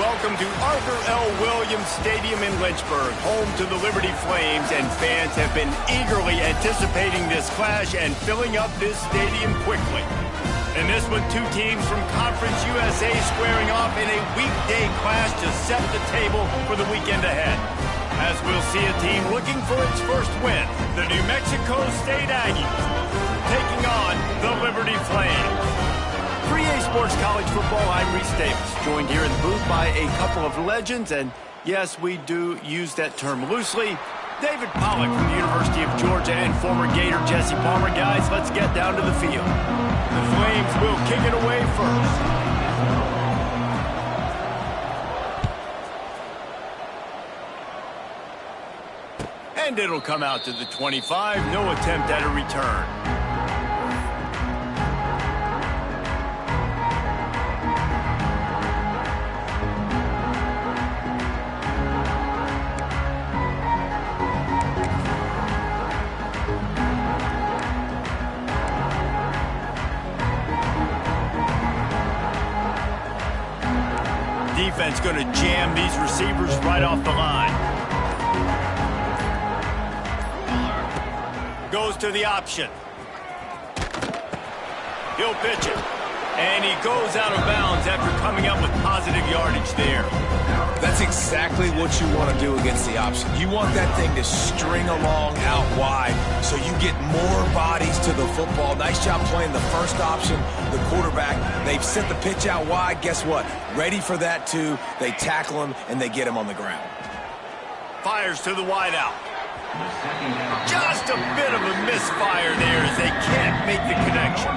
welcome to Arthur L. Williams Stadium in Lynchburg, home to the Liberty Flames, and fans have been eagerly anticipating this clash and filling up this stadium quickly. In this one, two teams from Conference USA squaring off in a weekday clash to set the table for the weekend ahead. As we'll see a team looking for its first win, the New Mexico State Aggies taking on the Liberty Flames. For EA Sports College Football, I'm Reese Davis, joined here in the booth by a couple of legends, and yes, we do use that term loosely. David Pollack from the University of Georgia and former Gator Jesse Palmer. Guys, let's get down to the field. The Flames will kick it away first. And it'll come out to the 25. No attempt at a return. Defense going to jam these receivers right off the line. Goes to the option. He'll pitch it. And he goes out of bounds after coming up with positive yardage there. That's exactly what you want to do against the option. You want that thing to string along out wide so you get more bodies to the football. Nice job playing the first option, the quarterback. They've sent the pitch out wide. Guess what? Ready for that too. They tackle him and they get him on the ground. Fires to the wideout. Just a bit of a misfire there as they can't make the connection.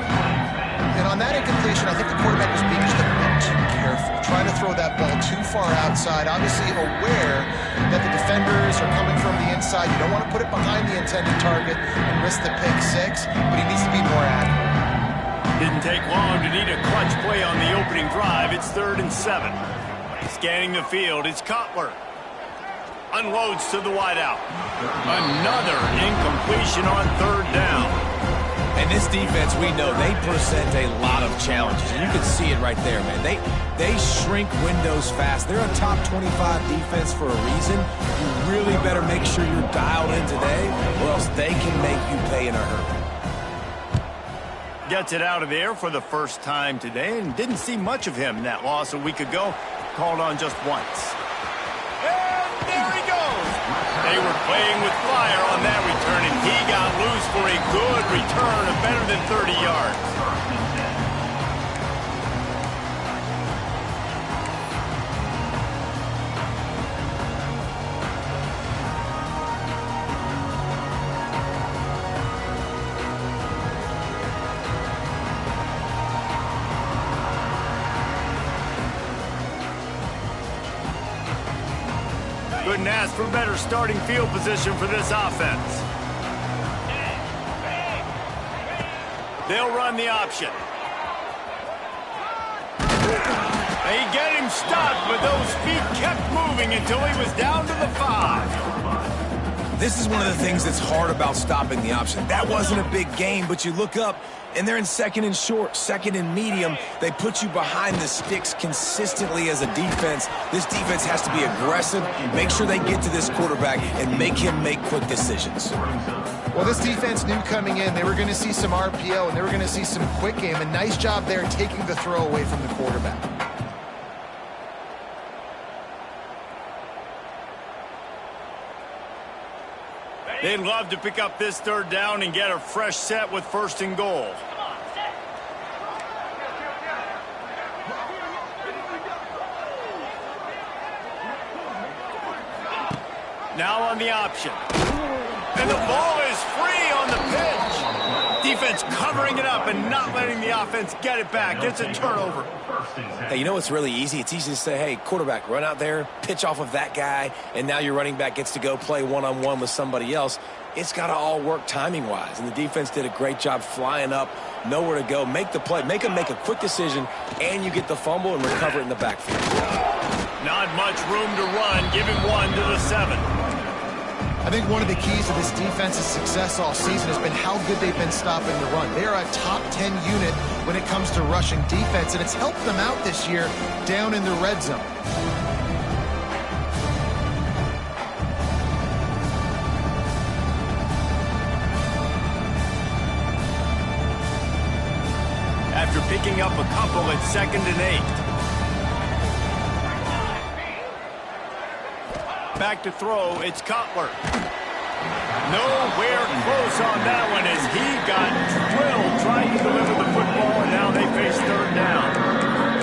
And on that incompletion, I think the quarterback was being just a bit too careful, trying to throw that ball too far outside, obviously aware that the defenders are coming from the inside. You don't want to put it behind the intended target and risk the pick six, but he needs to be more accurate. Didn't take long to need a clutch play on the opening drive. It's 3rd and 7. Scanning the field, it's Cutler. Unloads to the wideout. Another incompletion on 3rd down. And this defense, we know, they present a lot of challenges. And you can see it right there, man. They shrink windows fast. They're a top 25 defense for a reason. You really better make sure you're dialed in today, or else they can make you pay in a hurry. Gets it out of there for the first time today, and didn't see much of him in that loss a week ago. Called on just once. And there he goes. They were playing with fire on that return, and he got loose for a good return of better than 30 yards. Couldn't ask for better starting field position for this offense. They'll run the option. They get him stopped, but those feet kept moving until he was down to the 5. This is one of the things that's hard about stopping the option. That wasn't a big game, but you look up, and they're in 2nd and short, 2nd and medium. They put you behind the sticks consistently as a defense. This defense has to be aggressive, make sure they get to this quarterback, and make him make quick decisions. Well, this defense knew coming in they were going to see some RPO and they were going to see some quick game. And nice job there taking the throw away from the quarterback. They'd love to pick up this 3rd down and get a fresh set with 1st and goal. Now on the option. And the ball is free on the pitch. Defense covering it up and not letting the offense get it back. It's a turnover. Hey, you know what's really easy? It's easy to say, hey, quarterback, run out there, pitch off of that guy, and now your running back gets to go play one-on-one with somebody else. It's got to all work timing-wise, and the defense did a great job flying up, nowhere to go, make the play, make them make a quick decision, and you get the fumble and recover it in the backfield. Not much room to run. Give him 1 to the 7. I think one of the keys to this defense's success all season has been how good they've been stopping the run. They are a top 10 unit when it comes to rushing defense, and it's helped them out this year down in the red zone. After picking up a couple at 2nd and 8. Back to throw, it's Cutler. Nowhere close on that one as he got drilled trying to deliver the football, and now they face 3rd down.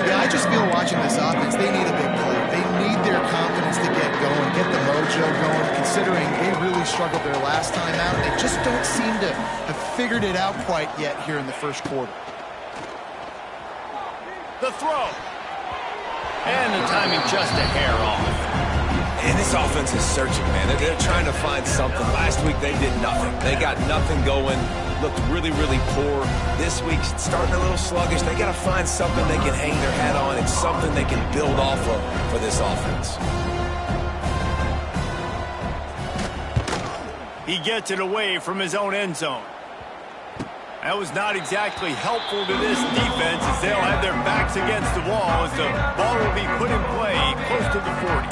Yeah, I just feel watching this offense, they need a big play. They need their confidence to get going, get the mojo going, considering they really struggled their last time out. They just don't seem to have figured it out quite yet here in the first quarter. The throw. And the timing just a hair off. And this offense is searching, man. They're trying to find something. Last week, they did nothing. They got nothing going, looked really, really poor. This week, starting a little sluggish. They got to find something they can hang their hat on. It's something they can build off of for this offense. He gets it away from his own end zone. That was not exactly helpful to this defense as they'll have their backs against the wall as the ball will be put in play close to the 40.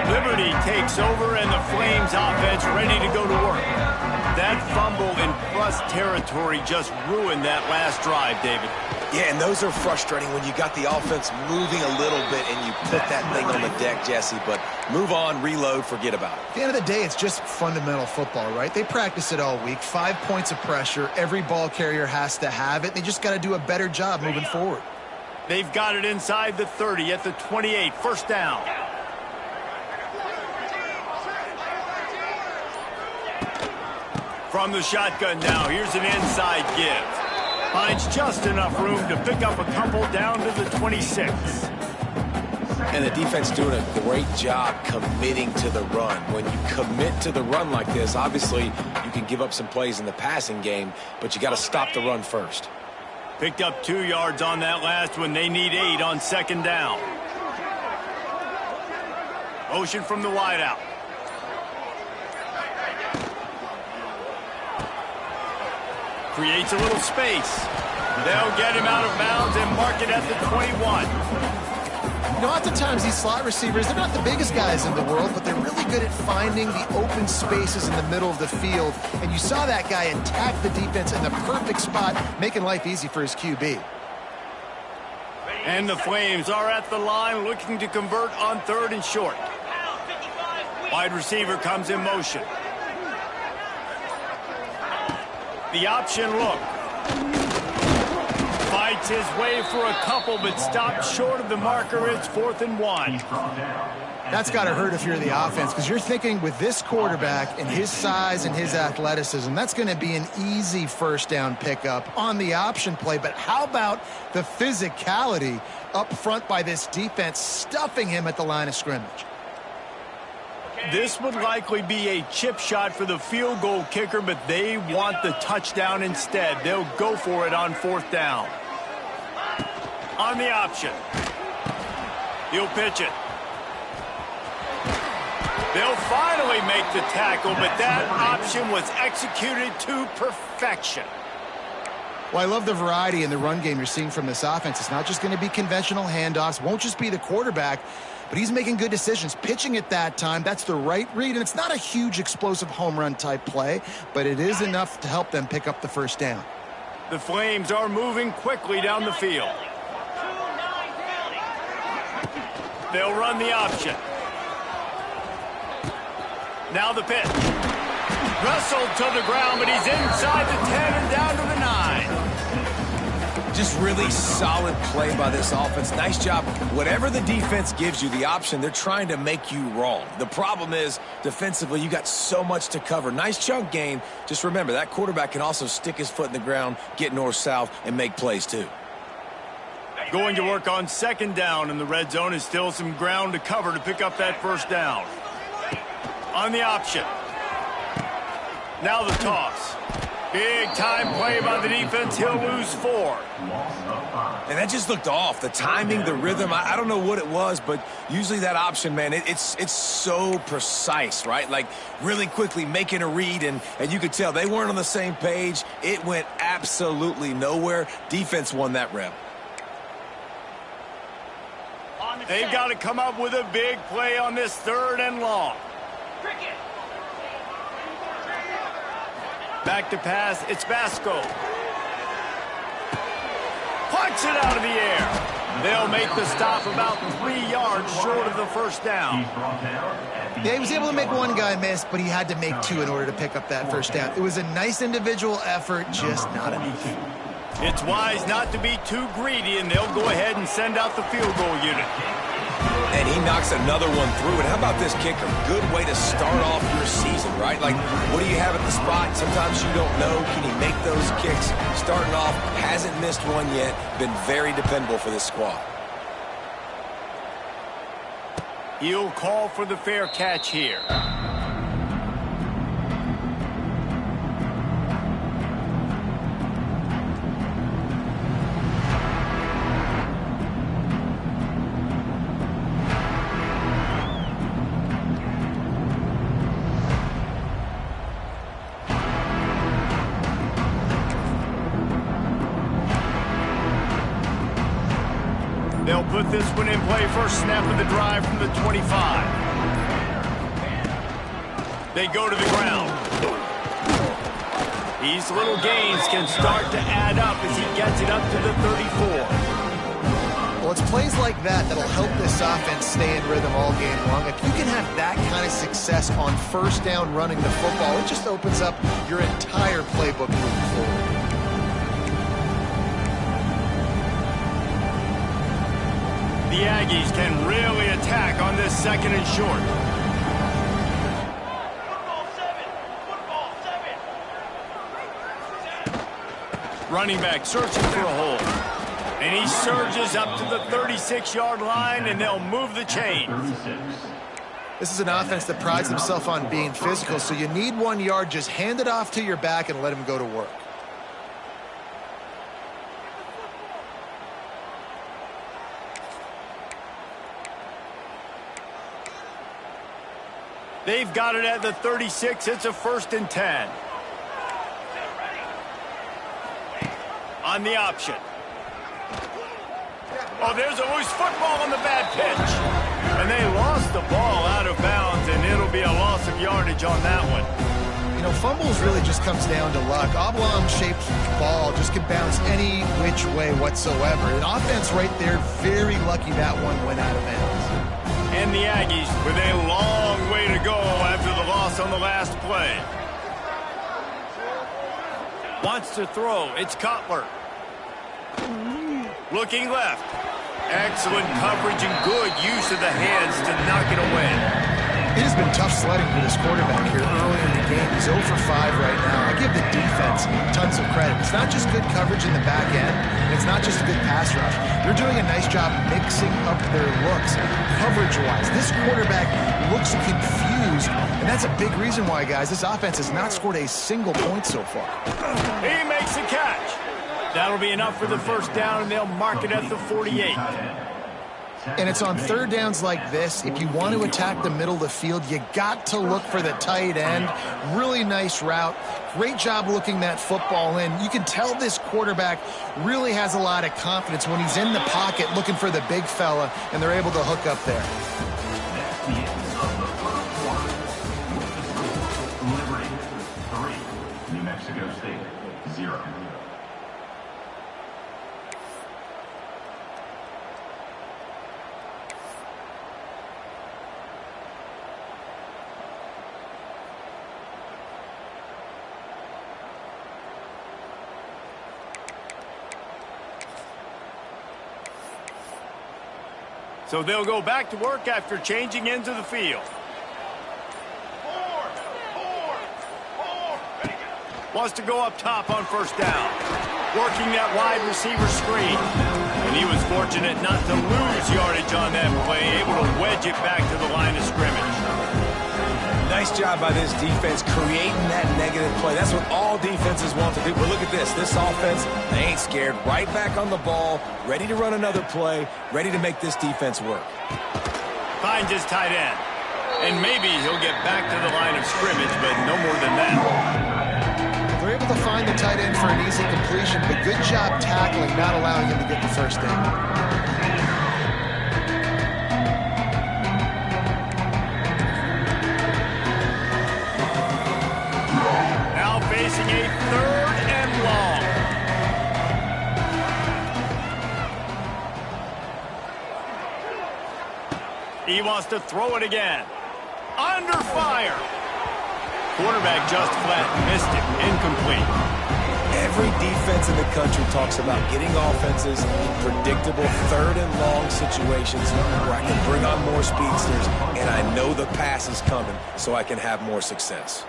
Liberty takes over and the Flames offense ready to go to work. That fumble in plus territory just ruined that last drive, David. Yeah, and those are frustrating when you got the offense moving a little bit and you put that thing on the deck, Jesse, but move on, reload, forget about it. At the end of the day, it's just fundamental football, right? They practice it all week. 5 points of pressure. Every ball carrier has to have it. They just got to do a better job moving forward. They've got it inside the 30 at the 28. 1st down. From the shotgun now, here's an inside give. Finds just enough room to pick up a couple down to the 26. And the defense doing a great job committing to the run. When you commit to the run like this, obviously you can give up some plays in the passing game, but you got to stop the run first. Picked up 2 yards on that last one. They need 8 on 2nd down. Motion from the wideout. Creates a little space. They'll get him out of bounds and mark it at the 21. You know, oftentimes these slot receivers, they're not the biggest guys in the world, but they're really good at finding the open spaces in the middle of the field. And you saw that guy attack the defense in the perfect spot, making life easy for his QB. And the Flames are at the line looking to convert on 3rd and short. Wide receiver comes in motion. The option look. Fights his way for a couple, but stopped short of the marker. It's 4th and 1. That's got to hurt if you're the offense, because you're thinking with this quarterback and his size and his athleticism, that's going to be an easy 1st down pickup on the option play. But how about the physicality up front by this defense, stuffing him at the line of scrimmage? This would likely be a chip shot for the field goal kicker, but they want the touchdown instead. They'll go for it on 4th down. On the option. He'll pitch it. They'll finally make the tackle, but that option was executed to perfection. Well, I love the variety in the run game you're seeing from this offense. It's not just going to be conventional handoffs. Won't just be the quarterback, but he's making good decisions. Pitching at that time, that's the right read, and it's not a huge explosive home run type play, but it is enough to help them pick up the 1st down. The Flames are moving quickly down the field. They'll run the option. Now the pitch. Wrestled to the ground, but he's inside the 10 and down to the 9. Just really solid play by this offense. Nice job. Whatever the defense gives you, the option, they're trying to make you wrong. The problem is, defensively, you got so much to cover. Nice chunk gain. Just remember, that quarterback can also stick his foot in the ground, get north-south, and make plays too. Going to work on 2nd down, and the red zone is still some ground to cover to pick up that 1st down. On the option. Now the toss. Big time play by the defense. He'll lose 4. And that just looked off. The timing, the rhythm, I don't know what it was, but usually that option, man, it's so precise, right? Like really quickly making a read, and you could tell they weren't on the same page. It went absolutely nowhere. Defense won that rep. They've got to come up with a big play on this 3rd and long. Back to pass, it's Vasco. Punch it out of the air. They'll make the stop about 3 yards short of the first down. Yeah, he was able to make one guy miss, but he had to make 2 in order to pick up that first down. It was a nice individual effort, just not enough. It's wise not to be too greedy, and they'll go ahead and send out the field goal unit. And he knocks another one through. And how about this kicker? Good way to start off your season, right? Like, what do you have at the spot? Sometimes you don't know. Can he make those kicks? Starting off, hasn't missed one yet. Been very dependable for this squad. He'll call for the fair catch here. They'll put this one in play. First snap of the drive from the 25. They go to the ground. These little gains can start to add up as he gets it up to the 34. Well, it's plays like that that'll help this offense stay in rhythm all game long. If you can have that kind of success on first down running the football, it just opens up your entire playbook moving forward. The Aggies can really attack on this 2nd and short. Running back searching for a hole. And he surges up to the 36-yard line, and they'll move the chain. This is an offense that prides themselves on being physical, so you need 1 yard, just hand it off to your back and let him go to work. They've got it at the 36. It's a 1st and 10. On the option. Oh, there's a loose football on the bad pitch. And they lost the ball out of bounds, and it'll be a loss of yardage on that one. You know, fumbles really just comes down to luck. Oblong-shaped ball just can bounce any which way whatsoever. An offense right there, very lucky that one went out of bounds. And the Aggies with a long way to go after the loss on the last play. Wants to throw. It's Cutler. Looking left. Excellent coverage and good use of the hands to knock it away. It has been tough sledding for this quarterback here early in the game. He's 0 for 5 right now. I give the defense tons of credit. It's not just good coverage in the back end. It's not just a good pass rush. They're doing a nice job mixing up their looks coverage-wise. This quarterback looks confused, and that's a big reason why, guys, this offense has not scored a single point so far. He makes a catch. That'll be enough for the first down, and they'll mark it at the 48. And it's on 3rd downs like this. If you want to attack the middle of the field, you got to look for the tight end. Really nice route. Great job looking that football in. You can tell this quarterback really has a lot of confidence when he's in the pocket looking for the big fella, and they're able to hook up there. Liberty 3, New Mexico State 0. So they'll go back to work after changing into the field. Wants to go up top on first down. Working that wide receiver screen. And he was fortunate not to lose yardage on that play, able to wedge it back to the line of scrimmage. Nice job by this defense creating that negative play. That's what all defenses want to do. But look at this. This offense, they ain't scared. Right back on the ball, ready to run another play, ready to make this defense work. Finds his tight end. And maybe he'll get back to the line of scrimmage, but no more than that. They're able to find the tight end for an easy completion, but good job tackling, not allowing him to get the first down. Facing a 3rd and long. He wants to throw it again. Under fire. Quarterback just flat missed it. Incomplete. Every defense in the country talks about getting offenses in predictable 3rd and long situations where I can bring on more speedsters and I know the pass is coming so I can have more success.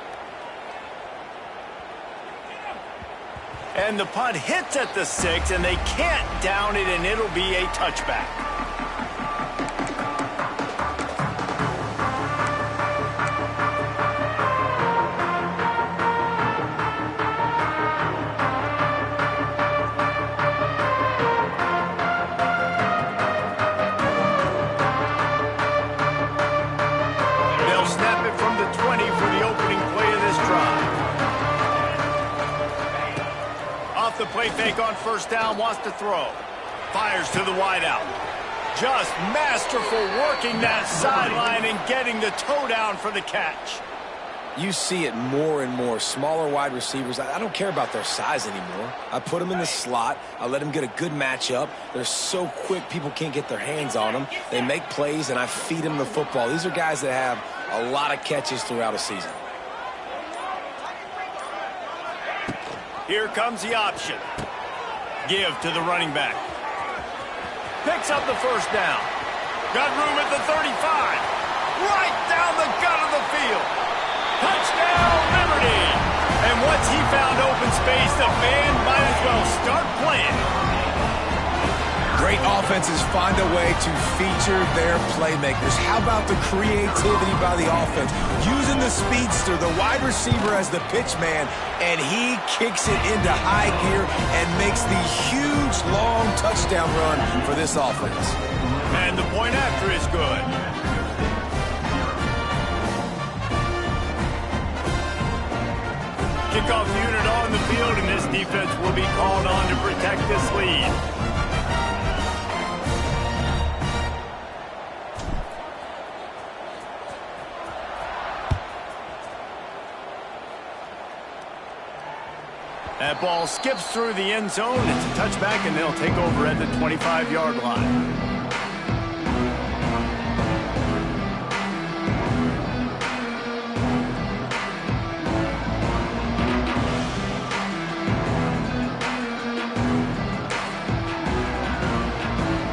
And the punt hits at the 6, and they can't down it, and it'll be a touchback. They'll snap it from the 20 for the opening play of this drive. The play fake on first down, wants to throw. Fires to the wideout. Just masterful working that sideline and getting the toe down for the catch. You see it more and more. Smaller wide receivers, I don't care about their size anymore. I put them in the slot. I let them get a good matchup. They're so quick, people can't get their hands on them. They make plays, and I feed them the football. These are guys that have a lot of catches throughout a season. Here comes the option. Give to the running back. Picks up the first down. Got room at the 35. Right down the gut of the field. Touchdown, Liberty. And once he found open space, the band might as well start playing. Great offenses find a way to feature their playmakers. How about the creativity by the offense? Using the speedster, the wide receiver as the pitch man, and he kicks it into high gear and makes the huge, long touchdown run for this offense. And the point after is good. Kickoff unit on the field, and this defense will be called on to protect this lead. That ball skips through the end zone. It's a touchback, and they'll take over at the 25-yard line.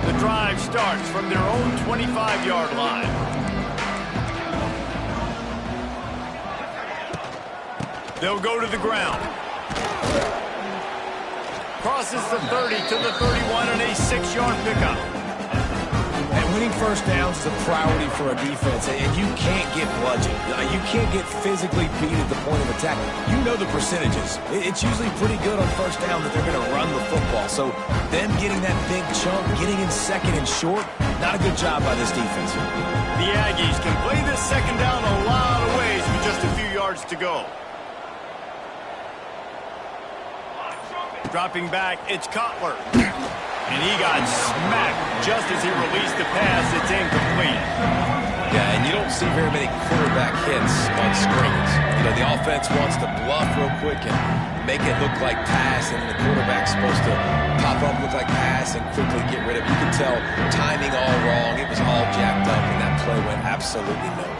The drive starts from their own 25-yard line. They'll go to the ground. Crosses the 30 to the 31 and a 6-yard pickup. And winning first downs is a priority for a defense, and you can't get bludgeoned. You can't get physically beat at the point of attack. You know the percentages. It's usually pretty good on first down that they're going to run the football. So them getting that big chunk, getting in second and short, not a good job by this defense. The Aggies can play this second down a lot of ways with just a few yards to go. Dropping back, it's Cutler. And he got smacked just as he released the pass. It's incomplete. Yeah, and you don't see very many quarterback hits on screens. You know, the offense wants to bluff real quick and make it look like pass, and the quarterback's supposed to pop up, look like pass, and quickly get rid of it. You can tell timing all wrong. It was all jacked up, and that play went absolutely nowhere.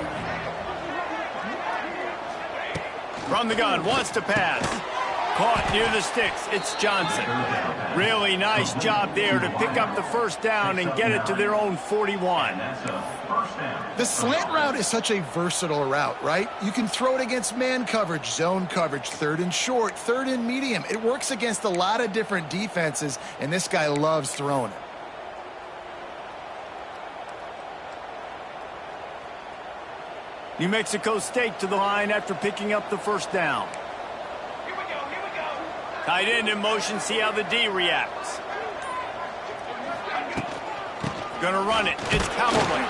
From the gun, wants to pass. Caught near the sticks. It's Johnson. Really nice job there to pick up the first down and get it to their own 41. The slant route is such a versatile route, right? You can throw it against man coverage, zone coverage, third and short, third and medium. It works against a lot of different defenses, and this guy loves throwing it. New Mexico State to the line after picking up the first down. Tight end in motion, see how the D reacts. Gonna run it. It's Callaway.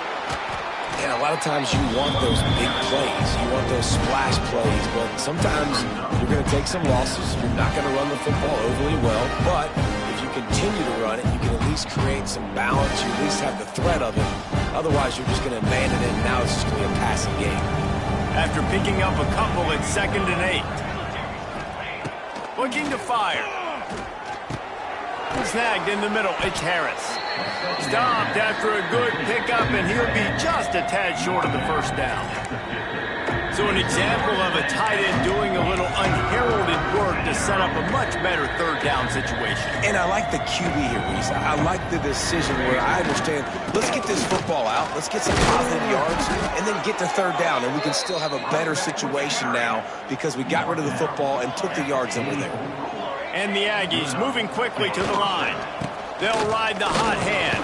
And a lot of times you want those big plays. You want those splash plays. But sometimes you're going to take some losses. You're not going to run the football overly well. But if you continue to run it, you can at least create some balance. You at least have the threat of it. Otherwise, you're just going to abandon it, and now it's just going to be a passing game. After picking up a couple, it's 2nd and 8. Looking to fire. Snagged in the middle. It's Harris. Stopped after a good pickup, and he'll be just a tad short of the first down. So an example of a tight end doing a little unheralded work to set up a much better third down situation. And I like the QB here, Reese. I like the decision where I understand, let's get this football out, let's get some positive yards, and then get to third down, and we can still have a better situation now because we got rid of the football and took the yards that were there. And the Aggies moving quickly to the line. They'll ride the hot hand.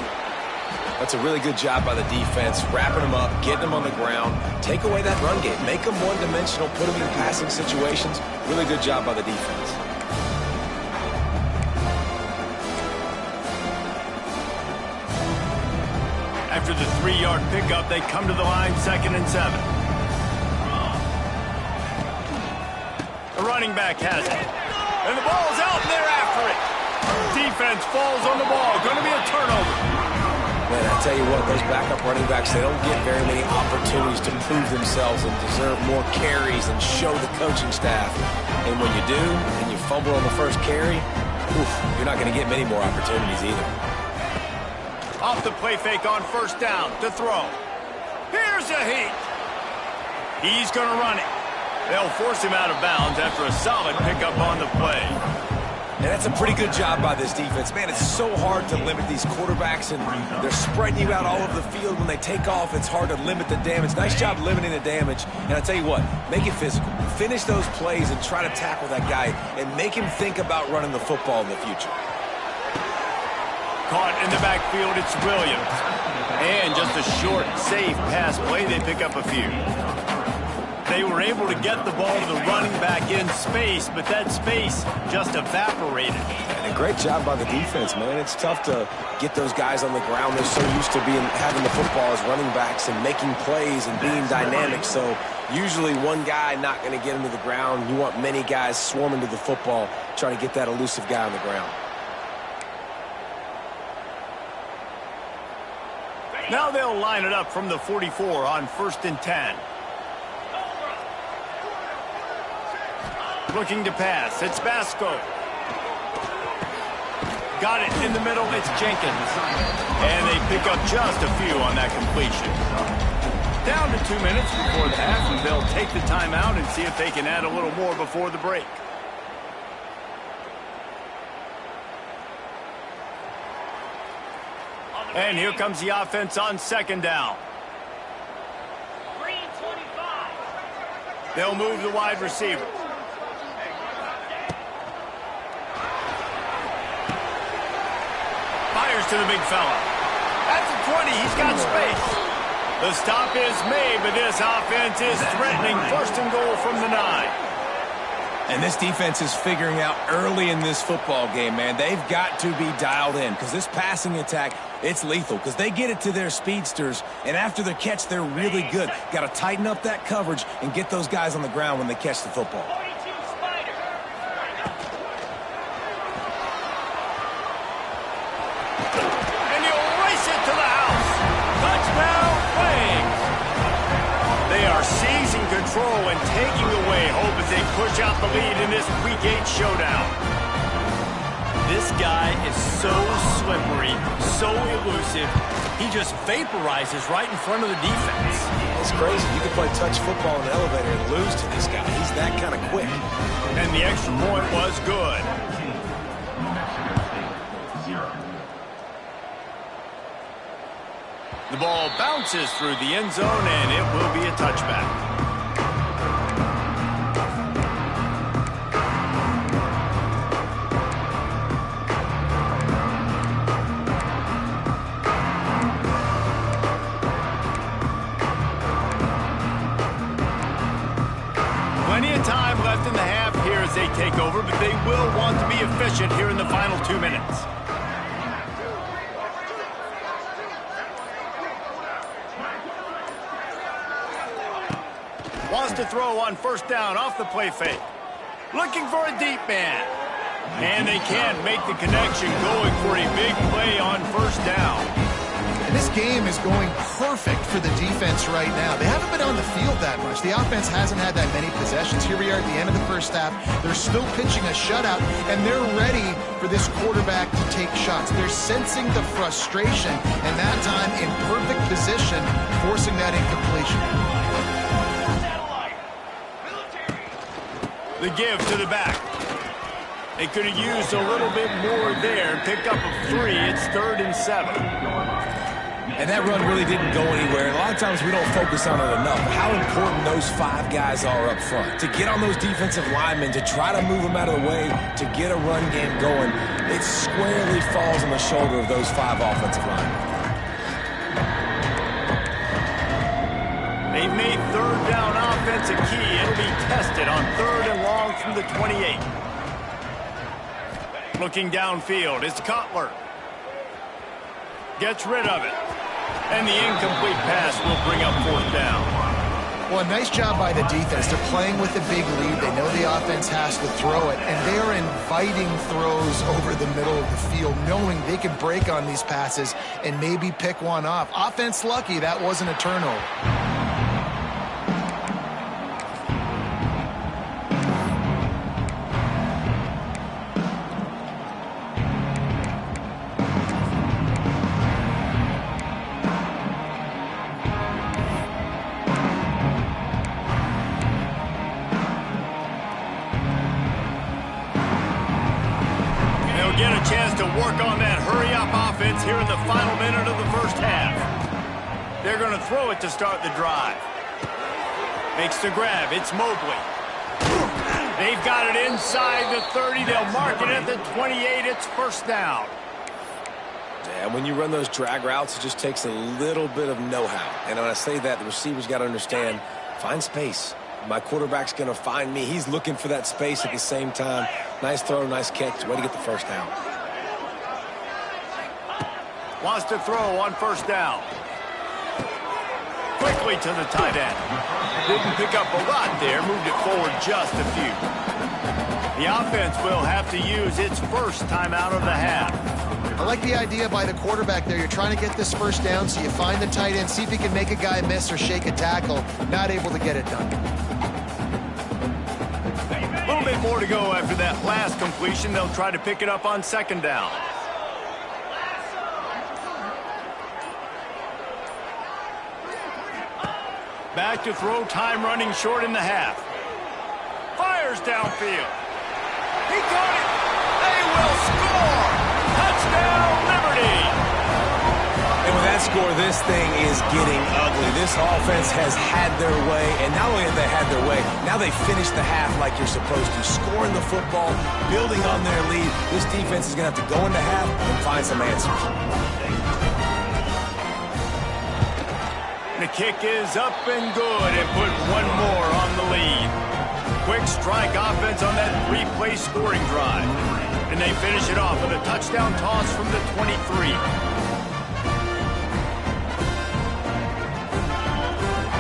That's a really good job by the defense, wrapping them up, getting them on the ground, take away that run game, make them one-dimensional, put them in passing situations. Really good job by the defense. After the 3-yard pickup, they come to the line, 2nd and 7. The running back has it. And the ball's out, and they're after it. Defense falls on the ball. Going to be a turnover. Man, I tell you what, those backup running backs, they don't get very many opportunities to prove themselves and deserve more carries and show the coaching staff. And when you do, and you fumble on the first carry, you're not going to get many more opportunities either. Off the play fake on first down to throw. Here's a heat. He's going to run it. They'll force him out of bounds after a solid pickup on the play. And that's a pretty good job by this defense. Man, it's so hard to limit these quarterbacks, and they're spreading you out all over the field. When they take off, it's hard to limit the damage. Nice job limiting the damage. And I tell you what, make it physical. Finish those plays and try to tackle that guy and make him think about running the football in the future. Caught in the backfield, it's Williams. And just a short, safe pass play, they pick up a few. They were able to get the ball to the running back in space, but that space just evaporated. And a great job by the defense, man. It's tough to get those guys on the ground. They're so used to having the football as running backs and making plays and being dynamic. So usually one guy not going to get him to the ground. You want many guys swarming to the football, trying to get that elusive guy on the ground. Now they'll line it up from the 44 on 1st and 10. Looking to pass, it's Basco. Got it in the middle, it's Jenkins. And they pick up just a few on that completion. Down to 2 minutes before the half, and they'll take the timeout and see if they can add a little more before the break. And here comes the offense on 2nd down. They'll move the wide receiver. Fires to the big fella. At the 20, he's got space. The stop is made, but this offense is threatening 1st and goal from the 9. And this defense is figuring out early in this football game, man. They've got to be dialed in because this passing attack, it's lethal because they get it to their speedsters, and after the catch, they're really good. Got to tighten up that coverage and get those guys on the ground when they catch the football. And he'll race it to the house. Touchdown, Flames. They are seizing control and taking away hope as they push out the lead in this Week 8 showdown. This guy is so slippery, so elusive. He just vaporizes right in front of the defense. It's crazy. You can play touch football in an elevator and lose to this guy. He's that kind of quick. And the extra point was good. New Mexico State, 0. The ball bounces through the end zone, and it will be a touchback. efficient here in the final 2 minutes. Wants to throw on first down off the play fake. Looking for a deep man. And they can't make the connection, going for a big play on first down. And this game is going perfect for the defense right now. They haven't been on the field that much. The offense hasn't had that many possessions. Here we are at the end of the first half. They're still pitching a shutout, and they're ready for this quarterback to take shots. They're sensing the frustration, and that time in perfect position, forcing that incompletion. The give to the back. They could have used a little bit more there. Pick up a 3. It's 3rd and 7. And that run really didn't go anywhere. And a lot of times we don't focus on it enough. How important those 5 guys are up front. To get on those defensive linemen, to try to move them out of the way, to get a run game going, it squarely falls on the shoulder of those 5 offensive linemen. They've made third down offense a key. It'll be tested on 3rd and long from the 28. Looking downfield, it's Cutler. Gets rid of it. And the incomplete pass will bring up 4th down. Well, a nice job by the defense. They're playing with a big lead. They know the offense has to throw it, and they are inviting throws over the middle of the field, knowing they can break on these passes and maybe pick one off. Offense lucky that wasn't a turnover. Get a chance to work on that hurry-up offense here in the final minute of the first half. They're going to throw it to start the drive. Makes the grab. It's Mobley. They've got it inside the 30. They'll mark it at the 28. It's first down. And when you run those drag routes, it just takes a little bit of know-how. And when I say that, the receiver's got to understand, find space. My quarterback's going to find me. He's looking for that space at the same time. Nice throw, nice catch. Way to get the first down. Wants to throw on first down. Quickly to the tight end. Didn't pick up a lot there. Moved it forward just a few. The offense will have to use its first timeout of the half. I like the idea by the quarterback there. You're trying to get this first down, so you find the tight end, see if he can make a guy miss or shake a tackle. Not able to get it done. A little bit more to go after that last completion. They'll try to pick it up on 2nd down. Back to throw, time running short in the half. Fires downfield. He got it. They will score. Touchdown, Liberty. And with that score, this thing is getting ugly. This offense has had their way, and not only have they had their way, now they finished the half like you're supposed to, scoring the football, building on their lead. This defense is going to have to go into half and find some answers. The kick is up and good, and put one more on the lead. Quick strike offense on that 3-play scoring drive. And they finish it off with a touchdown toss from the 23.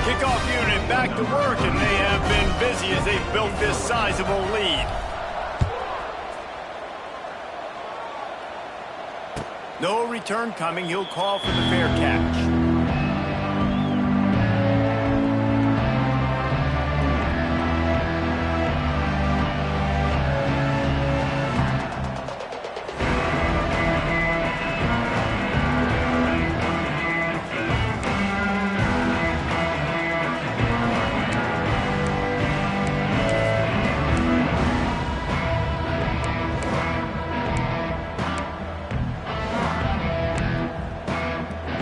Kickoff unit back to work, and they have been busy as they've built this sizable lead. No return coming. He'll call for the fair catch.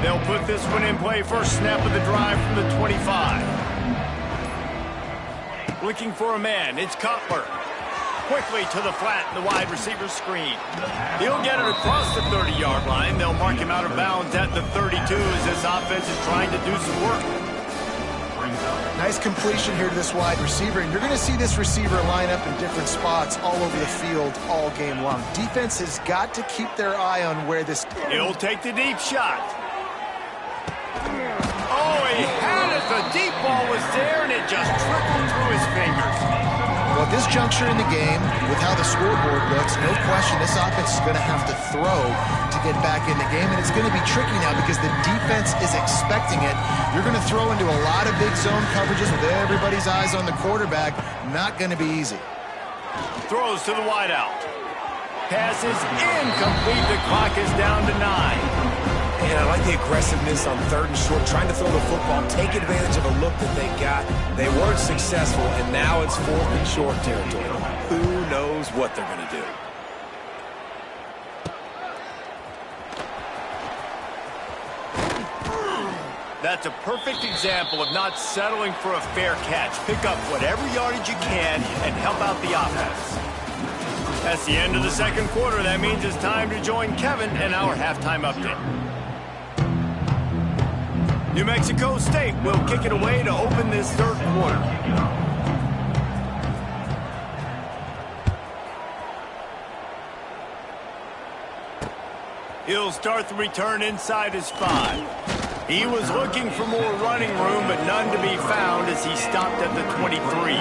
They'll put this one in play. First snap of the drive from the 25. Looking for a man. It's Cutler. Quickly to the flat in the wide receiver screen. He'll get it across the 30-yard line. They'll mark him out of bounds at the 32 as this offense is trying to do some work. Nice completion here to this wide receiver, and you're going to see this receiver line up in different spots all over the field all game long. Defense has got to keep their eye on where this... He'll take the deep shot. Oh, he had it. The deep ball was there, and it just trickled through his fingers. Well, at this juncture in the game, with how the scoreboard looks, no question this offense is going to have to throw to get back in the game, and it's going to be tricky now because the defense is expecting it. You're going to throw into a lot of big zone coverages with everybody's eyes on the quarterback. Not going to be easy. Throws to the wideout. Pass is incomplete. The clock is down to 9. And I like the aggressiveness on 3rd and short, trying to throw the football, take advantage of a look that they got. They weren't successful, and now it's 4th and short territory. Who knows what they're going to do? That's a perfect example of not settling for a fair catch. Pick up whatever yardage you can and help out the offense. That's the end of the 2nd quarter. That means it's time to join Kevin in our halftime update. New Mexico State will kick it away to open this 3rd quarter. He'll start the return inside his 5. He was looking for more running room, but none to be found as he stopped at the 23.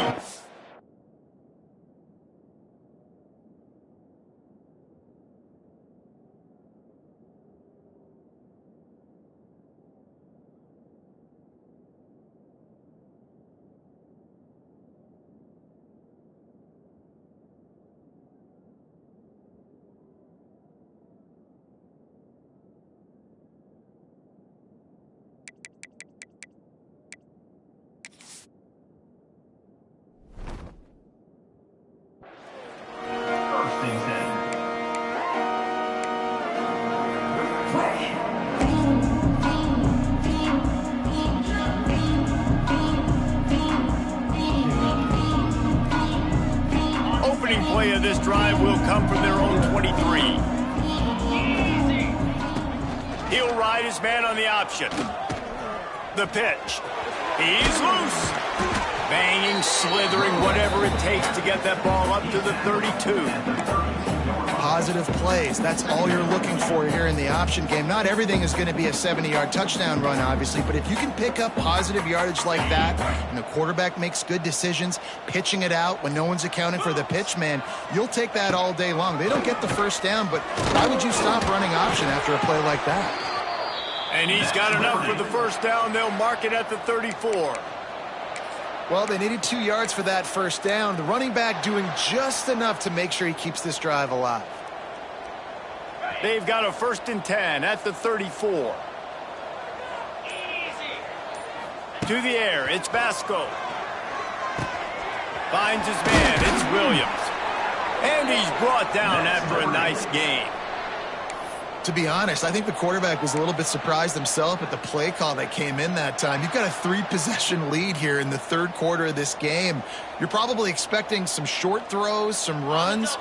Play of this drive will come from their own 23. He'll ride his man on the option. The pitch. He's loose. Banging, slithering, whatever it takes to get that ball up to the 32. Positive plays. That's all you're looking for here in the option game. Not everything is going to be a 70-yard touchdown run, obviously, but if you can pick up positive yardage like that and the quarterback makes good decisions, pitching it out when no one's accounting for the pitch, man, you'll take that all day long. They don't get the first down, but why would you stop running option after a play like that? And he's got enough for the first down. They'll mark it at the 34. Well, they needed 2 yards for that first down. The running back doing just enough to make sure he keeps this drive alive. They've got a 1st and 10 at the 34. To the air, it's Basco. Finds his man, it's Williams. And he's brought down after a nice game. To be honest, I think the quarterback was a little bit surprised himself at the play call that came in that time. You've got a 3-possession lead here in the 3rd quarter of this game. You're probably expecting some short throws, some runs.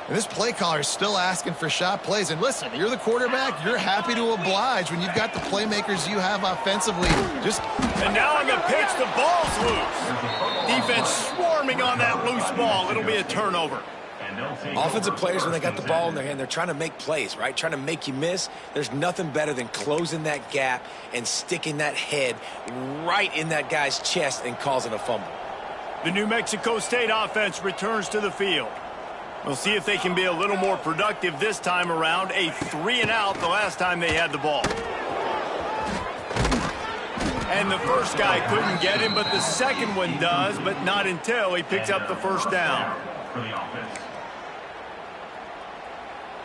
And this play caller is still asking for shot plays. And listen, you're the quarterback. You're happy to oblige when you've got the playmakers you have offensively. And now on the pitch, the ball's loose. Defense swarming on that loose ball. It'll be a turnover. Offensive players, when they got the ball in their hand, they're trying to make plays, right? Trying to make you miss. There's nothing better than closing that gap and sticking that head right in that guy's chest and causing a fumble. The New Mexico State offense returns to the field. We'll see if they can be a little more productive this time around. A 3-and-out the last time they had the ball. And the first guy couldn't get him, but the second one does, but not until he picks up the first down.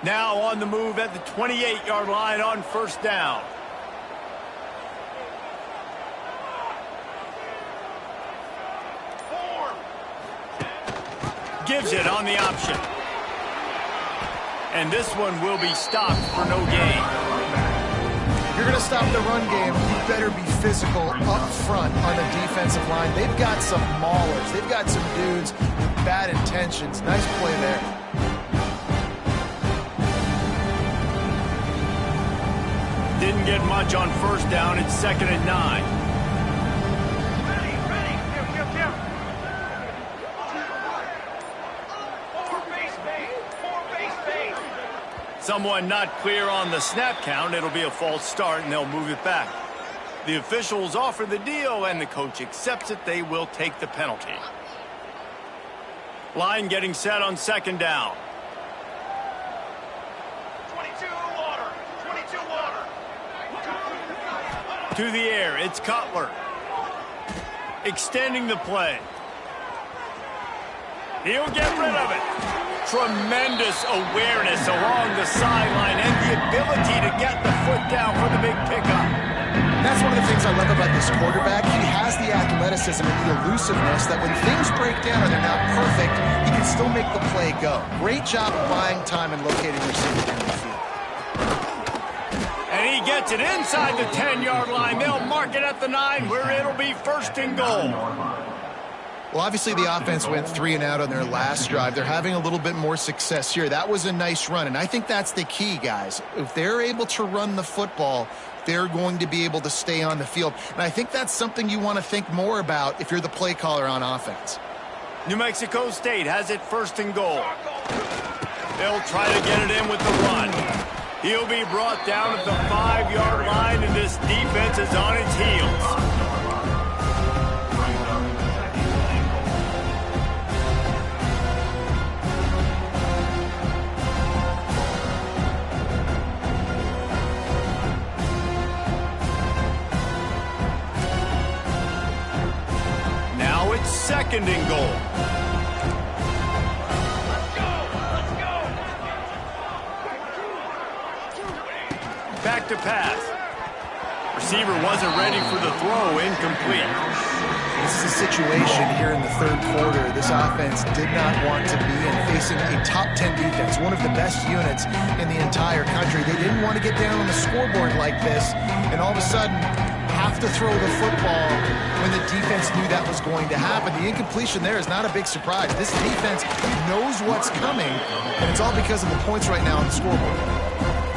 Now on the move at the 28-yard line on first down. Gives it on the option. And this one will be stopped for no gain. If you're going to stop the run game, you better be physical up front on the defensive line. They've got some maulers. They've got some dudes with bad intentions. Nice play there. Didn't get much on first down. It's 2nd and 9. Someone not clear on the snap count. It'll be a false start, and they'll move it back. The officials offer the deal, and the coach accepts it. They will take the penalty. Line getting set on second down. 22 water. 22 water. To the air, it's Cutler. Extending the play. He'll get rid of it. Tremendous awareness along the sideline and the ability to get the foot down for the big pickup. That's one of the things I love about this quarterback. He has the athleticism and the elusiveness that when things break down and they're not perfect, he can still make the play go. Great job of buying time and locating receivers down the field. And he gets it inside the 10-yard line. They'll mark it at the 9 where it'll be first and goal. Well, obviously the offense went 3 and out on their last drive. They're having a little bit more success here. That was a nice run, and I think that's the key, guys. If they're able to run the football, they're going to be able to stay on the field. And I think that's something you want to think more about if you're the play caller on offense. New Mexico State has it first and goal. They'll try to get it in with the run. He'll be brought down at the 5-yard line, and this defense is on its heels. Second and goal. Back to pass. Receiver wasn't ready for the throw. Incomplete. This is a situation here in the third quarter this offense did not want to be in, facing a top 10 defense, one of the best units in the entire country. They didn't want to get down on the scoreboard like this, and all of a sudden have to throw the football when the defense knew that was going to happen. The incompletion there is not a big surprise. This defense knows what's coming, and it's all because of the points right now on the scoreboard.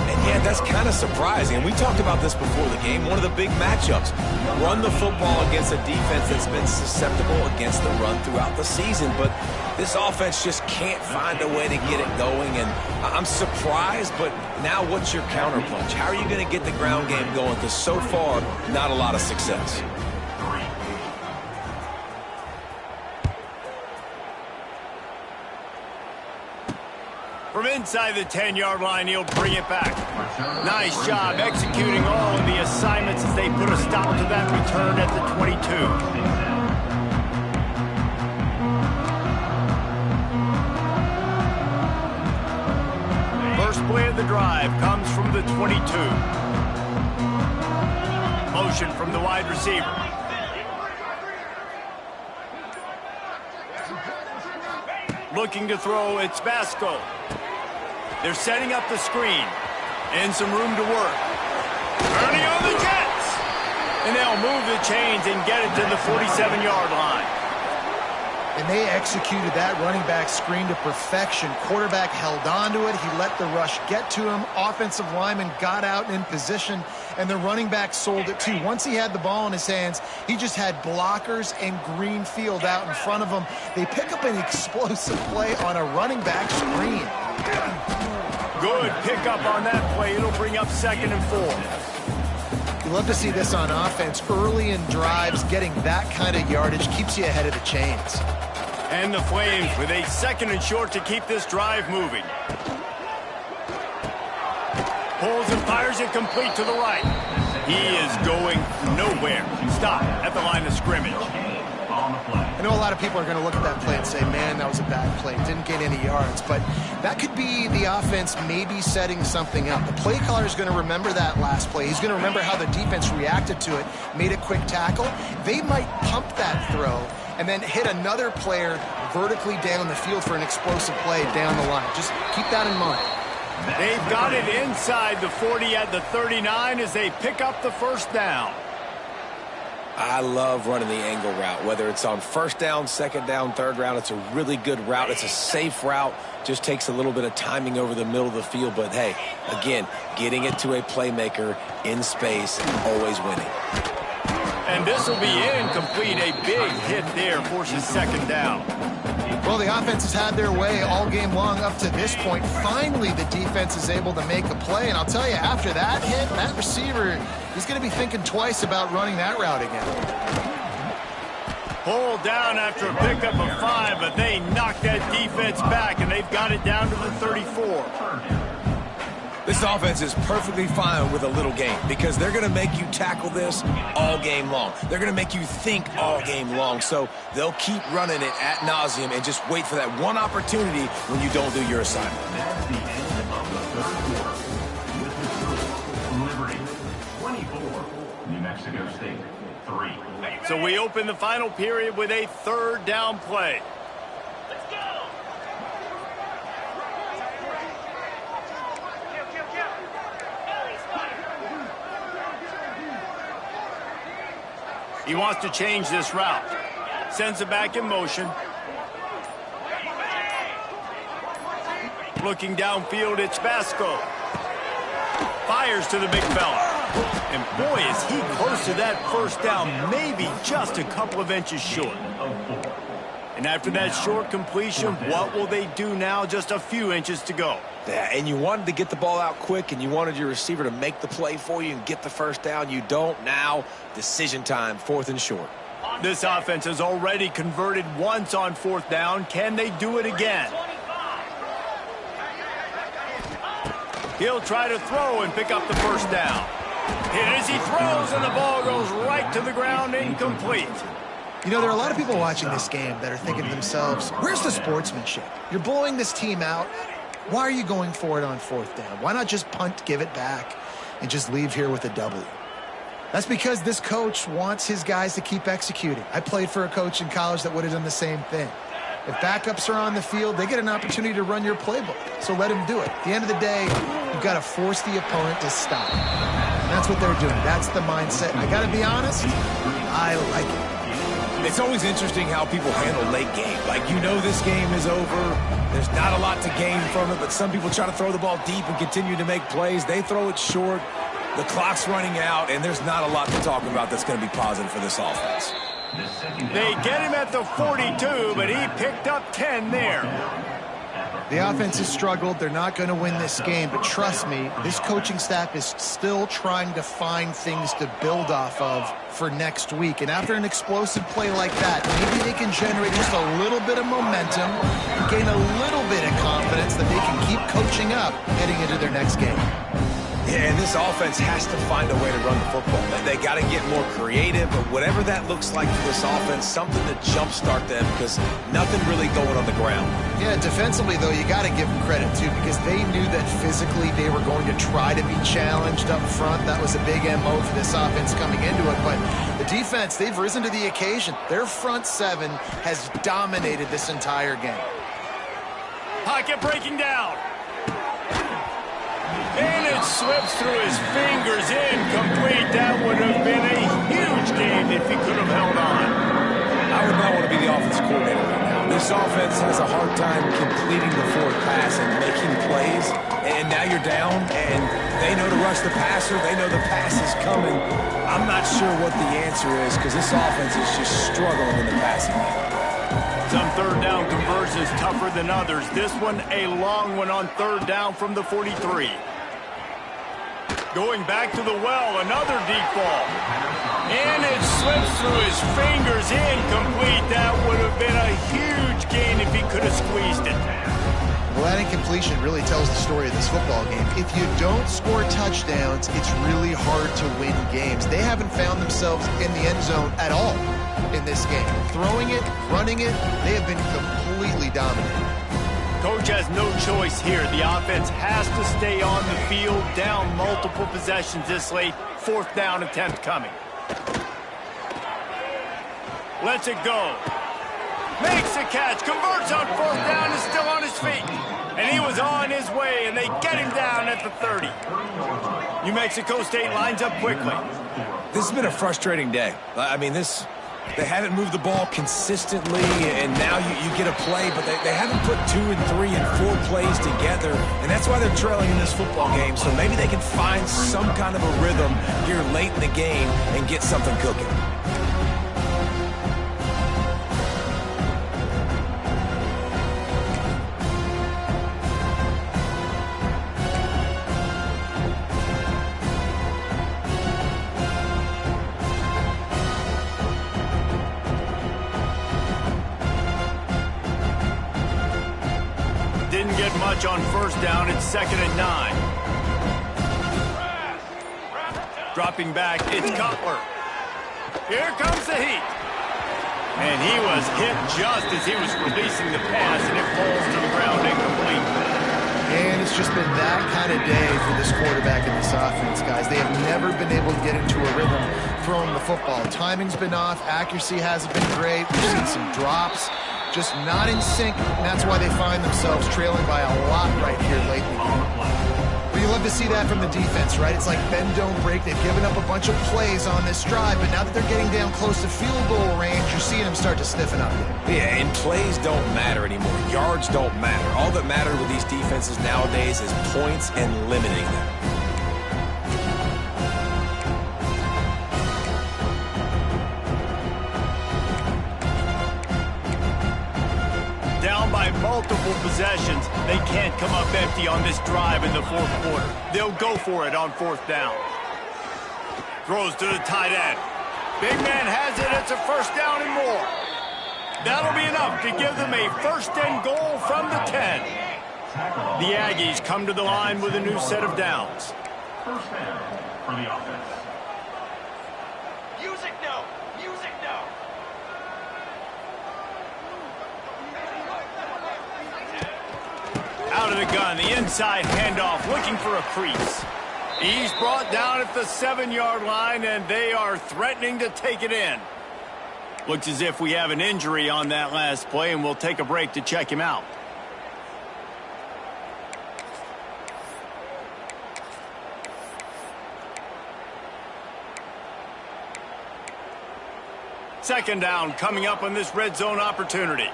And yeah, that's kind of surprising. We talked about this before the game. One of the big matchups. Run the football against a defense that's been susceptible against the run throughout the season. But this offense just can't find a way to get it going. And I'm surprised, but now what's your counterpunch? How are you going to get the ground game going? Because so far, not a lot of success. From inside the 10-yard line, he'll bring it back. Nice job executing all of the assignments as they put a stop to that return at the 22. First play of the drive comes from the 22. Motion from the wide receiver. Looking to throw, it's Basco. They're setting up the screen. And some room to work. Ernie on the Jets. And they'll move the chains and get it to the 47-yard line. And they executed that running back screen to perfection. Quarterback held on to it. He let the rush get to him. Offensive lineman got out and in position, and the running back sold it too. Once he had the ball in his hands, he just had blockers and green field out in front of him. They pick up an explosive play on a running back screen. Good pickup on that play. It'll bring up 2nd and 4. You love to see this on offense. Early in drives, getting that kind of yardage keeps you ahead of the chains. And the Flames with a 2nd and short to keep this drive moving. Pulls and fires it complete to the right. He is going nowhere. Stop at the line of scrimmage. I know a lot of people are going to look at that play and say, man, that was a bad play. Didn't get any yards. But that could be the offense maybe setting something up. The play caller is going to remember that last play. He's going to remember how the defense reacted to it, made a quick tackle. They might pump that throw and then hit another player vertically down the field for an explosive play down the line. Just keep that in mind. They've got it inside the 40 at the 39 as they pick up the first down. I love running the angle route, whether it's on first down, second down, third down. It's a really good route. It's a safe route. Just takes a little bit of timing over the middle of the field. But, hey, again, getting it to a playmaker in space, always winning. And this will be incomplete. A big hit there forces second down. Well, the offense has had their way all game long up to this point. Finally, the defense is able to make a play. And I'll tell you, after that hit, that receiver, he's going to be thinking twice about running that route again. Pulled down after a pickup of 5, but they knocked that defense back, and they've got it down to the 34. This offense is perfectly fine with a little game because they're going to make you tackle this all game long. They're going to make you think all game long. So they'll keep running it ad nauseum and just wait for that one opportunity when you don't do your assignment. That's the end of the third quarter. With the score, Liberty 24, New Mexico State 3. So we open the final period with a third down play. Let's go! He wants to change this route. Sends it back in motion. Looking downfield, it's Vasco. Fires to the big fella. And boy, is he close to that first down, maybe just a couple of inches short. And after that short completion, what will they do now? Just a few inches to go. Yeah, and you wanted to get the ball out quick, and you wanted your receiver to make the play for you and get the first down. You don't now. Decision time, 4th and short. This offense has already converted once on 4th down. Can they do it again? He'll try to throw and pick up the first down. And as he throws, and the ball goes right to the ground, incomplete. You know, there are a lot of people watching this game that are thinking to themselves, where's the sportsmanship? You're blowing this team out. Why are you going for it on 4th down? Why not just punt, give it back, and just leave here with a W? That's because this coach wants his guys to keep executing. I played for a coach in college that would have done the same thing. If backups are on the field, they get an opportunity to run your playbook, so let him do it. At the end of the day, you've got to force the opponent to stop. And that's what they're doing. That's the mindset. I got to be honest, I like it. It's always interesting how people handle late game. Like, you know this game is over. There's not a lot to gain from it, but some people try to throw the ball deep and continue to make plays. They throw it short. The clock's running out, and there's not a lot to talk about that's going to be positive for this offense. They get him at the 42, but he picked up 10 there. The offense has struggled. They're not going to win this game, but trust me, this coaching staff is still trying to find things to build off of for next week. And after an explosive play like that, maybe they can generate just a little bit of momentum, gain a little bit of confidence that they can keep coaching up heading into their next game. Yeah, and this offense has to find a way to run the football. They got to get more creative, but whatever that looks like for this offense, something to jumpstart them because nothing really going on the ground. Yeah, defensively, though, you got to give them credit, too, because they knew that physically they were going to try to be challenged up front. That was a big MO for this offense coming into it. But the defense, they've risen to the occasion. Their front seven has dominated this entire game. Pocket breaking down. And it slips through his fingers, incomplete. That would have been a huge gain if he could have held on. I would not want to be the offensive coordinator right now. This offense has a hard time completing the forward pass and making plays. And now you're down, and they know to rush the passer. They know the pass is coming. I'm not sure what the answer is because this offense is just struggling in the passing game. Some third down conversions tougher than others. This one a long one on 3rd down from the 43. Going back to the well, another deep ball. And it slips through his fingers, incomplete. That would have been a huge gain if he could have squeezed it. Well, that incompletion really tells the story of this football game. If you don't score touchdowns, it's really hard to win games. They haven't found themselves in the end zone at all in this game. Throwing it, running it, they have been completely dominant. Coach has no choice here. The offense has to stay on the field, down multiple possessions this late. 4th down attempt coming. Lets it go. Makes a catch, converts on 4th down, is still on his feet. And he was on his way, and they get him down at the 30. New Mexico State lines up quickly. This has been a frustrating day. I mean, this They haven't moved the ball consistently, and now you get a play, but they haven't put 2 and 3 and 4 plays together, and that's why they're trailing in this football game. So maybe they can find some kind of a rhythm here late in the game and get something cooking. Didn't get much on first down. It's 2nd and 9. Dropping back, it's Cutler. Here comes the heat. And he was hit just as he was releasing the pass, and it falls to the ground incomplete. And it's just been that kind of day for this quarterback and this offense, guys. They have never been able to get into a rhythm throwing the football. Timing's been off. Accuracy hasn't been great. We've seen some drops. Just not in sync, and that's why they find themselves trailing by a lot right here late in the game. But you love to see that from the defense, right? It's like bend, don't break. They've given up a bunch of plays on this drive, but now that they're getting down close to field goal range, you're seeing them start to stiffen up. Yeah, and plays don't matter anymore. Yards don't matter. All that matters with these defenses nowadays is points and limiting them. Down by multiple possessions, they can't come up empty on this drive in the 4th quarter. They'll go for it on 4th down. Throws to the tight end. Big man has it. It's a 1st down and more. That'll be enough to give them a 1st and goal from the 10. The Aggies come to the line with a new set of downs. 1st down for the offense. Music no. Music no. Out of the gun, the inside handoff, looking for a crease. He's brought down at the 7-yard line, and they are threatening to take it in. Looks as if we have an injury on that last play, and we'll take a break to check him out. Second down coming up on this red zone opportunity.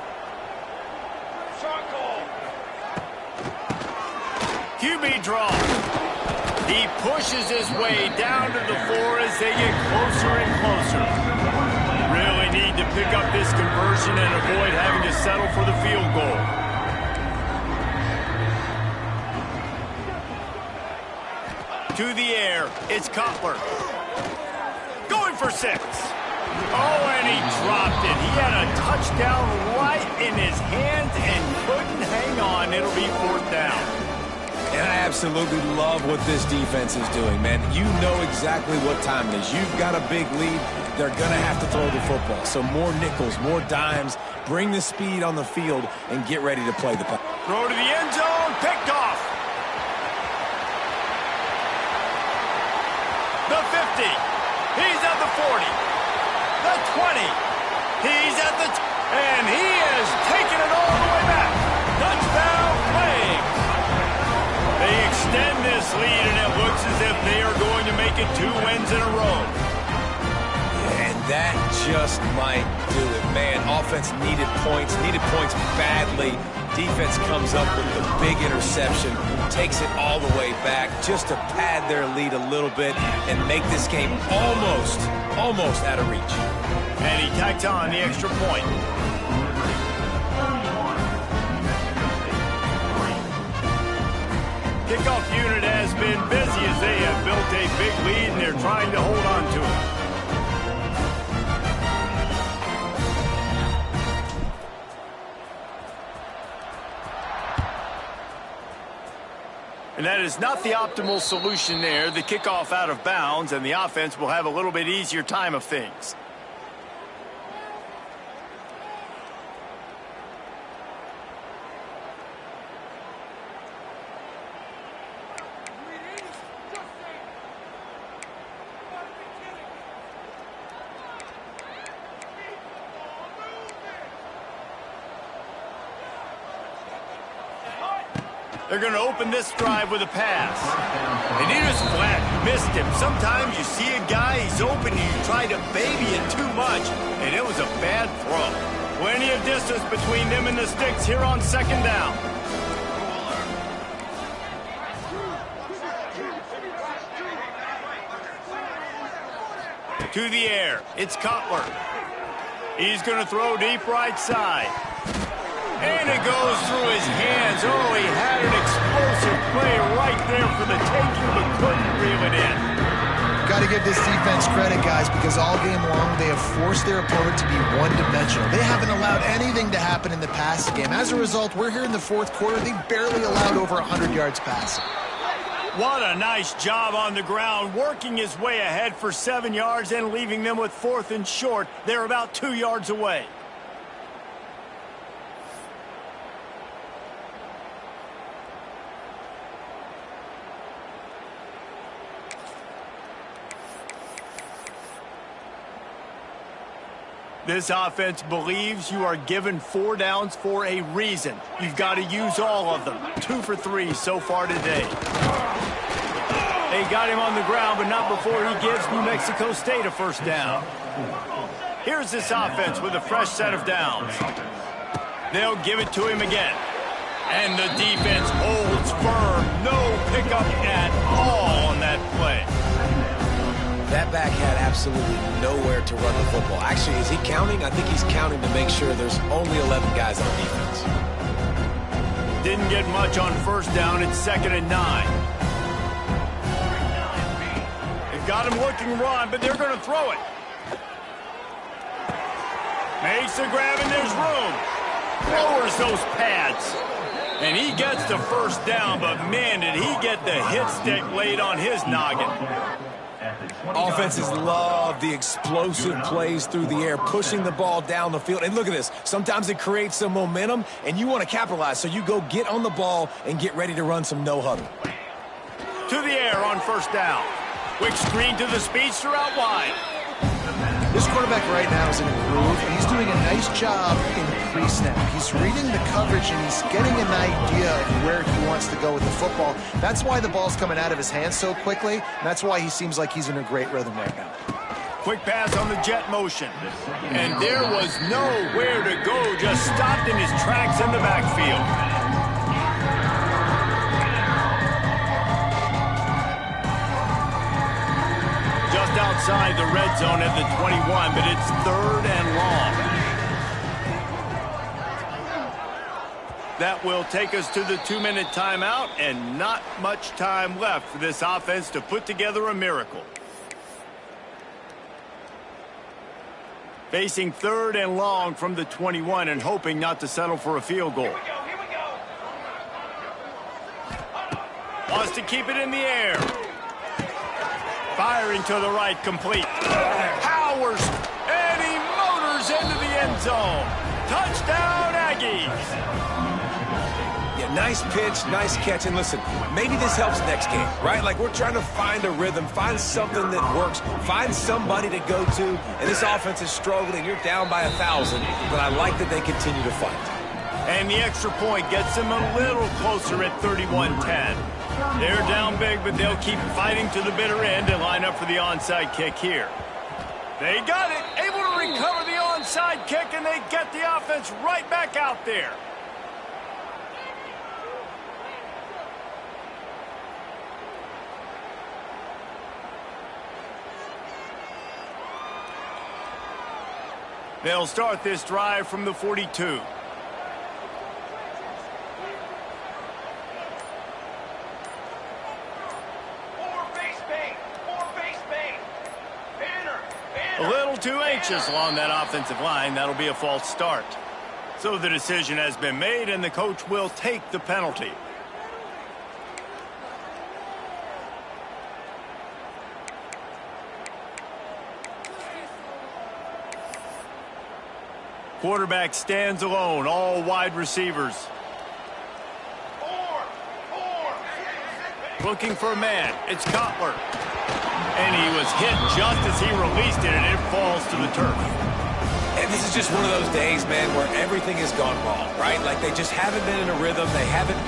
QB draw. He pushes his way down to the floor as they get closer and closer. Really need to pick up this conversion and avoid having to settle for the field goal. To the air, it's Cutler. Going for 6. Oh, and he dropped it. He had a touchdown right in his hands and couldn't hang on. It'll be 4th down. And I absolutely love what this defense is doing, man. You know exactly what time it is. You've got a big lead. They're going to have to throw the football. So more nickels, more dimes. Bring the speed on the field and get ready to play the pass. Throw to the end zone. Picked off. The 50. He's at the 40. The 20. He's at the... and he is taking it all the way back. Touchdown, Flames. They extend this lead, and it looks as if they are going to make it 2 wins in a row. And that just might do it, man. Offense needed points badly. Defense comes up with the big interception, takes it all the way back just to pad their lead a little bit and make this game almost out of reach. And he tacked on the extra point. Kickoff unit has been busy as they have built a big lead, and they're trying to hold on to it. And that is not the optimal solution there. The kickoff out of bounds, and the offense will have a little bit easier time of things. They're going to open this drive with a pass. They need us flat. missed him. Sometimes you see a guy, he's open, and you try to baby it too much, and it was a bad throw. Plenty of distance between them and the sticks here on second down. To the air, it's Cutler. He's going to throw deep right side. And it goes through his hands. Oh, he had an explosive play right there for the taking, but couldn't reel it in. Got to give this defense credit, guys, because all game long they have forced their opponent to be one-dimensional. They haven't allowed anything to happen in the passing game. As a result, we're here in the fourth quarter. They barely allowed over 100 yards passing. What a nice job on the ground, working his way ahead for 7 yards and leaving them with 4th and short. They're about 2 yards away. This offense believes you are given 4 downs for a reason. You've got to use all of them. 2 for 3 so far today. They got him on the ground, but not before he gives New Mexico State a first down. Here's this offense with a fresh set of downs. They'll give it to him again. And the defense holds firm. No pickup at all on that play. That back had absolutely nowhere to run the football. Actually, is he counting? I think he's counting to make sure there's only 11 guys on defense. Didn't get much on first down. It's 2nd and 9. They've got him looking run, but they're going to throw it. Makes the grab, and there's room. Lowers those pads. And he gets the first down, but man, did he get the hit stick laid on his noggin. Offenses love the explosive plays through the air, pushing the ball down the field. And look at this. Sometimes it creates some momentum, and you want to capitalize. So you go get on the ball and get ready to run some no-huddle. To the air on first down. Quick screen to the speedster out wide. This quarterback right now is in a groove, and he's doing a nice job in pre-snap. He's reading the coverage, and he's getting an idea of where he wants to go with the football. That's why the ball's coming out of his hands so quickly, and that's why he seems like he's in a great rhythm right now. Quick pass on the jet motion. And there was nowhere to go, just stopped in his tracks in the backfield. Just outside the red zone at the 21, but it's 3rd and long. That will take us to the 2-minute timeout, and not much time left for this offense to put together a miracle. Facing 3rd and long from the 21 and hoping not to settle for a field goal. Here we go. Wants to keep it in the air. Firing to the right, complete. Powers, and he motors into the end zone. Touchdown, Aggies. Yeah, nice pitch, nice catch. And listen, maybe this helps next game, right? Like, we're trying to find a rhythm, find something that works, find somebody to go to. And this offense is struggling. You're down by 1,000, but I like that they continue to fight. And the extra point gets them a little closer at 31-10. They're down big, but they'll keep fighting to the bitter end and line up for the onside kick here. They got it, able to recover the onside kick, and they get the offense right back out there. They'll start this drive from the 42. A little too anxious along that offensive line. That'll be a false start. So the decision has been made, and the coach will take the penalty. Quarterback stands alone, all wide receivers. Looking for a man. It's Cutler. And he was hit just as he released it, and it falls to the turf. And This is just one of those days, man, where everything has gone wrong, right? Like they just haven't been in a rhythm. They haven't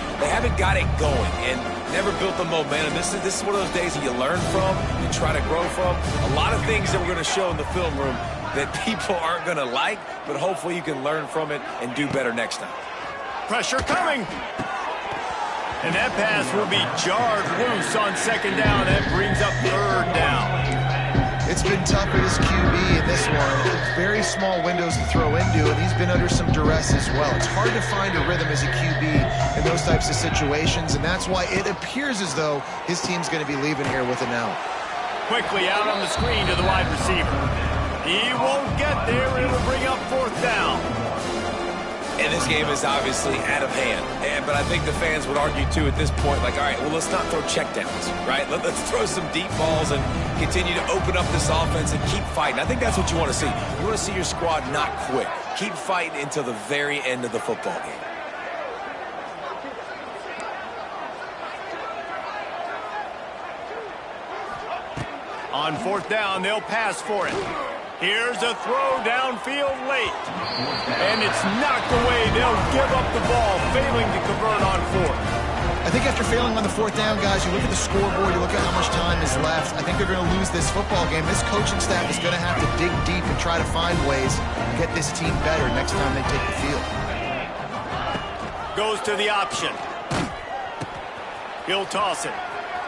got it going and never built the momentum. This is one of those days that you learn from, you try to grow from. A lot of things that we're going to show in the film room that people aren't going to like, but hopefully you can learn from it and do better next time. Pressure coming. And that pass will be jarred loose on second down. That brings up third down. It's been tough for this QB in this one. Very small windows to throw into, and he's been under some duress as well. It's hard to find a rhythm as a QB in those types of situations, and that's why it appears as though his team's going to be leaving here with an out. Quickly out on the screen to the wide receiver. He won't get there. It'll bring up fourth down. And this game is obviously out of hand. But I think the fans would argue, too, at this point, like, all right, well, let's not throw checkdowns, right? Let's throw some deep balls and continue to open up this offense and keep fighting. I think that's what you want to see. You want to see your squad not quit. Keep fighting until the very end of the football game. On fourth down, they'll pass for it. Here's a throw downfield late. And it's knocked away. They'll give up the ball, failing to convert on fourth. I think after failing on the fourth down, guys, you look at the scoreboard, you look at how much time is left. I think they're going to lose this football game. This coaching staff is going to have to dig deep and try to find ways to get this team better next time they take the field. Goes to the option. He'll toss it.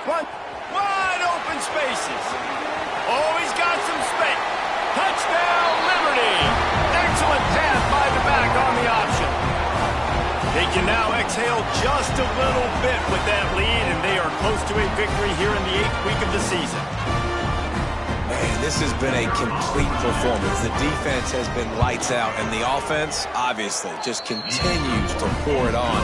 Wide open spaces. Oh, he's got some space. Touchdown, Liberty! Excellent pass by the back on the option. They can now exhale just a little bit with that lead, and they are close to a victory here in the 8th week of the season. Man, this has been a complete performance. The defense has been lights out, and the offense, obviously, just continues to pour it on.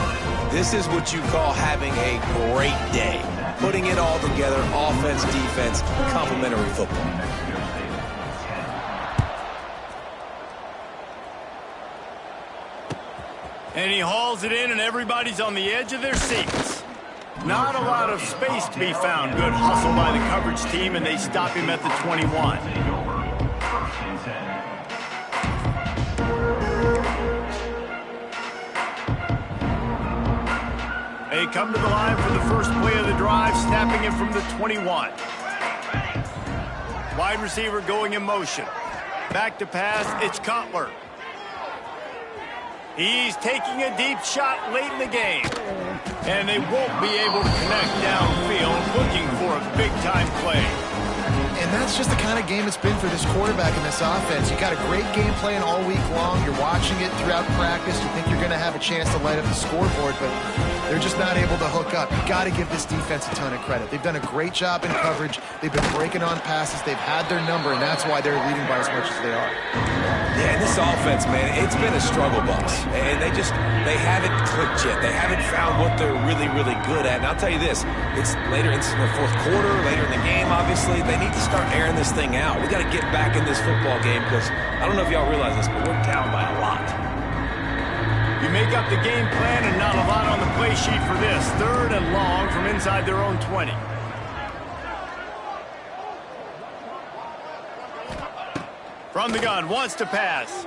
This is what you call having a great day. Putting it all together, offense, defense, complementary football. And he hauls it in, and everybody's on the edge of their seats. Not a lot of space to be found. Good hustle by the coverage team, and they stop him at the 21. They come to the line for the first play of the drive, snapping it from the 21. Wide receiver going in motion. Back to pass, it's Cutler. He's taking a deep shot late in the game. And they won't be able to connect downfield, looking for a big-time play. And that's just the kind of game it's been for this quarterback in this offense. You got a great game plan all week long. You're watching it throughout practice. You think you're going to have a chance to light up the scoreboard, but they're just not able to hook up. You got to give this defense a ton of credit. They've done a great job in coverage. They've been breaking on passes. They've had their number, and that's why they're leading by as much as they are. Yeah, and this offense, man, it's been a struggle bus. And they haven't clicked yet. They haven't found what they're really, really good at. And I'll tell you this, it's later in the fourth quarter, later in the game, obviously. They need to start airing this thing out. We got to get back in this football game because I don't know if y'all realize this, but we're down by a lot. You make up the game plan and not a lot on the play sheet for this. Third and long from inside their own 20. From the gun, wants to pass.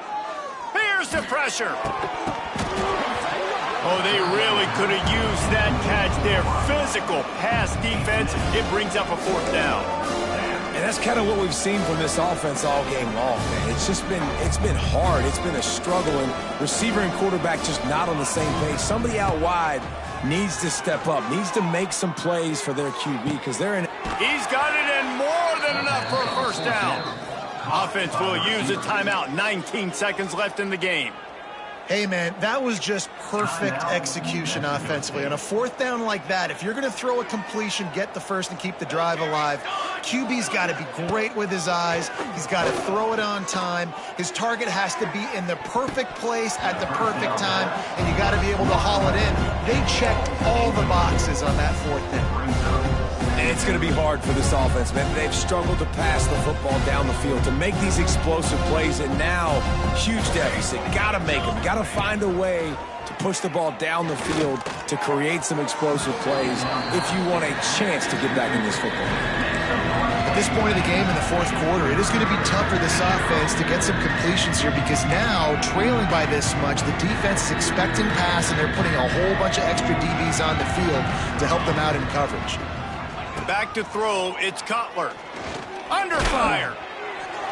Here's the pressure. Oh, they really could have used that catch there. Physical pass defense. It brings up a fourth down. And that's kind of what we've seen from this offense all game long, man. It's been hard. It's been a struggle, and receiver and quarterback just not on the same page. Somebody out wide needs to step up, needs to make some plays for their QB because they're in. He's got it in more than enough for a first down. Offense will use a timeout. 19 seconds left in the game. Hey, man, that was just perfect execution offensively. On a fourth down like that, if you're going to throw a completion, get the first and keep the drive alive, QB's got to be great with his eyes. He's got to throw it on time. His target has to be in the perfect place at the perfect time, and you got to be able to haul it in. They checked all the boxes on that fourth down. And it's going to be hard for this offense, man. They've struggled to pass the football down the field, to make these explosive plays, and now, huge deficit. Got to make them. Got to find a way to push the ball down the field to create some explosive plays if you want a chance to get back in this football game. this point of the game in the fourth quarter, it is going to be tough for this offense to get some completions here because now, trailing by this much, the defense is expecting pass, and they're putting a whole bunch of extra DBs on the field to help them out in coverage. Back to throw, it's Cutler. Under fire.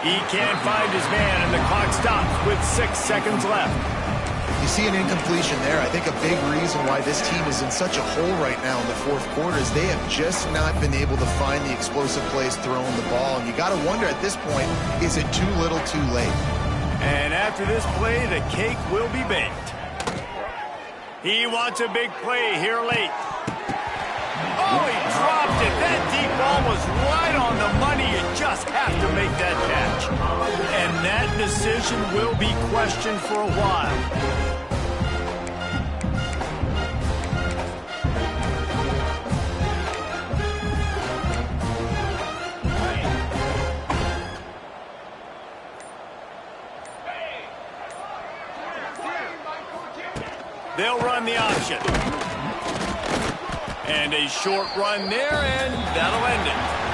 He can't find his man, and the clock stops with 6 seconds left. You see an incompletion there. I think a big reason why this team is in such a hole right now in the fourth quarter is they have just not been able to find the explosive plays throwing the ball. And you got to wonder at this point, is it too little too late? And after this play, the cake will be baked. He wants a big play here late. Oh, he dropped it. That deep ball was right on the money. You just have to make that catch. And that decision will be questioned for a while. They'll run the option. And a short run there, and that'll end it.